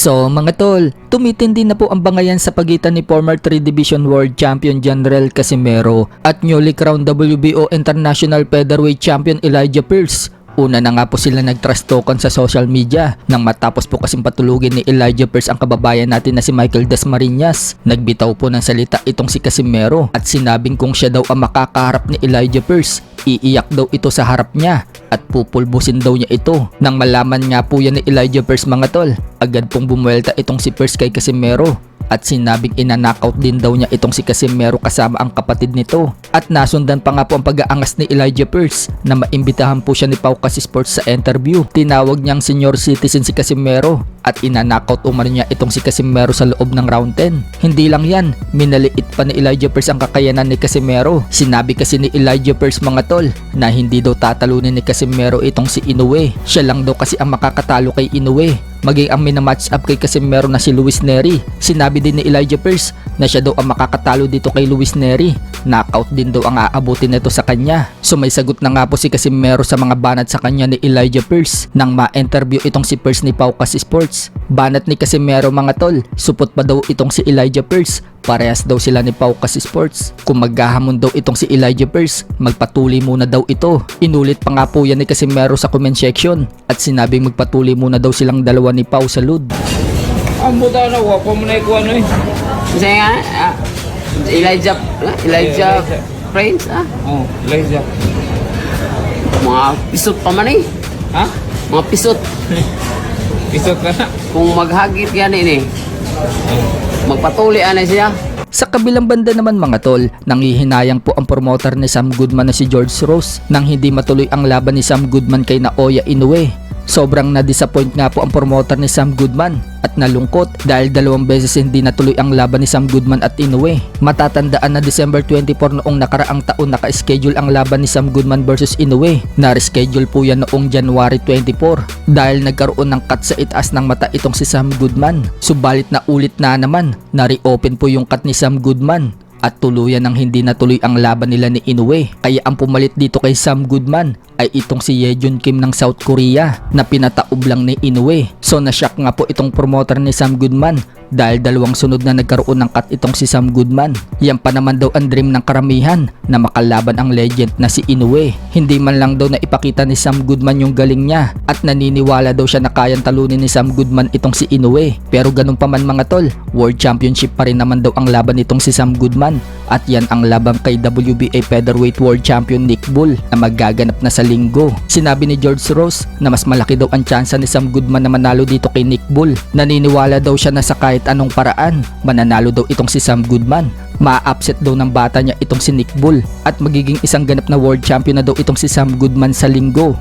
So mga tol, tumitindi na po ang bangayan sa pagitan ni former 3 Division World Champion General Casimero at newly crowned WBO International Featherweight Champion Elijah Pearce. Una na nga po sila nag-trash talkan sa social media nang matapos po kasing patulugin ni Elijah Pearce ang kababayan natin na si Michael Dasmariñas. Nagbitaw po ng salita itong si Casimero at sinabing kung siya daw ang makakaharap ni Elijah Pearce, iiyak daw ito sa harap niya at pupulbusin daw niya ito. Nang malaman nga po yan ni Elijah Pearce mga tol, agad pong bumuelta itong si Pearce kay Casimero at sinabing inanakaut din daw niya itong si Casimero kasama ang kapatid nito. At nasundan pa nga po ang pag-aangas ni Elijah Pearce na maimbitahan po siya ni Pau Kasi Sports sa interview. Tinawag niyang senior citizen si Casimero at inanakaut umano niya itong si Casimero sa loob ng round 10. Hindi lang yan, minaliit pa ni Elijah Pearce ang kakayanan ni Casimero. Sinabi kasi ni Elijah Pearce mga tol na hindi daw tatalunin ni Casimero itong si Inoue. Siya lang daw kasi ang makakatalo kay Inoue. Maging ang minamatch up kay Casimero na si Luis Nery. Sinabi din ni Elijah Pearce na siya daw ang makakatalo dito kay Luis Nery. Knockout din daw ang aabutin nito sa kanya. So may sagot na nga po si Casimero sa mga banat sa kanya ni Elijah Pearce nang ma-interview itong si Pearce ni Pau Kasi Sports. Banat ni Casimero mga tol, supot pa daw itong si Elijah Pearce. Parehas daw sila ni Pau Kasi Sports. Kung maghahamon daw itong si Elijah Pearce, magpatuloy muna daw ito. Inulit pa nga po yan ni Casimero sa comment section at sinabing magpatuloy muna daw silang dalawa ni Pau sa lud. Ang buta na wako mo na ikuha no eh. Kasi nga, Elijah Prince, Oh, Elijah. mga pisot pa man eh. Ha? Mga pisot. Isot ka na. Kung maghagit yan eh. Magpatuloy na siya. Sa kabilang banda naman mga tol, nanghihinayang po ang promoter ni Sam Goodman na si George Rose nang hindi matuloy ang laban ni Sam Goodman kay Naoya Inoue. Sobrang na-disappoint nga po ang promoter ni Sam Goodman at nalungkot dahil 2 beses hindi natuloy ang laban ni Sam Goodman at Inoue. Matatandaan na December 24 noong nakaraang taon naka-schedule ang laban ni Sam Goodman versus Inoue. Na-reschedule po yan noong January 24 dahil nagkaroon ng cut sa itaas ng mata itong si Sam Goodman. Subalit na ulit na naman, na-reopen po yung cut ni Sam Goodman at tuluyan ng hindi natuloy ang laban nila ni Inoue. Kaya ang pumalit dito kay Sam Goodman ay itong si Yejun Kim ng South Korea na pinataob lang ni Inoue. So na-shock nga po itong promoter ni Sam Goodman dahil 2 sunod na nagkaroon ng cut itong si Sam Goodman. Yan pa naman daw ang dream ng karamihan na makalaban ang legend na si Inoue. Hindi man lang daw na ipakita ni Sam Goodman yung galing niya at naniniwala daw siya na kayang talunin ni Sam Goodman itong si Inoue. Pero ganun pa man mga tol, World Championship pa rin naman daw ang laban nitong si Sam Goodman at yan ang laban kay WBA Featherweight World Champion Nick Bull na magaganap na sa linggo. Sinabi ni George Rose na mas malaki daw ang tsansa ni Sam Goodman na manalo dito kay Nick Bull. Naniniwala daw siya na sa kahit anong paraan, mananalo daw itong si Sam Goodman. Ma-upset daw ng bata niya itong si Nick Bull at magiging isang ganap na world champion na daw itong si Sam Goodman sa linggo.